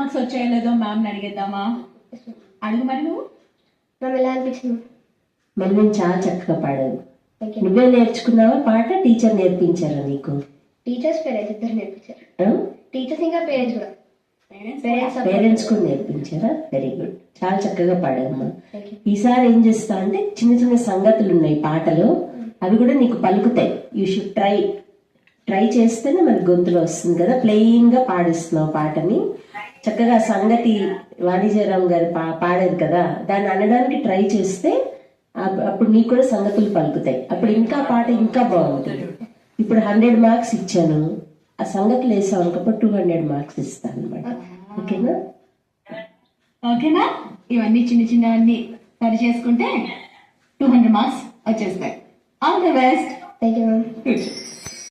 Marks వచ్చాయో లేదో ma'am అడిగేద్దామా? అడుగు మరి నువ్వు. మ్యామ్ ఎలా అనిపించింది? మరి నేను చాలా చక్కగా పాడాను. నువ్వే నేర్చుకున్నావా పాట? టీచర్ నేర్పించారా నీకు? టీచర్స్ పేరెంట్స్ ఇద్దరు నేర్పించారు. టీచర్స్ ఇంకా పేరెంట్స్ కూడా. పేరెంట్స్ కూడా నేర్పించారా? వెరీ గుడ్, చాలా చక్కగా పాడామ్మా. ఈసారి ఏం చేస్తా అంటే చిన్న చిన్న సంగతులు ఉన్నాయి పాటలో, అవి కూడా నీకు పలుకుతాయి. యూ షుడ్ ట్రై చేస్తేనే మనకి గొంతులో వస్తుంది కదా. ప్లేయింగ్ గా పాడిస్తున్నావు పాటని చక్కగా. సంగతి వాణిజ్యరామ్ గారు పాడేది కదా, దాన్ని అనడానికి ట్రై చేస్తే అప్పుడు నీకు కూడా సంగతులు పలుకుతాయి. అప్పుడు ఇంకా పాట ఇంకా బాగుంటుంది. ఇప్పుడు 100 మార్క్స్ ఇచ్చాను, ఆ సంగతులు వేసావు అనుకప్పుడు 200 మార్క్స్ ఇస్తాను అనమాట. ఓకేనా? ఓకేనా? ఇవన్నీ చిన్న చిన్నవన్నీ సరి చేసుకుంటే 200 మార్క్స్ వచ్చేస్తాయి. All the best. Thank you ma'am.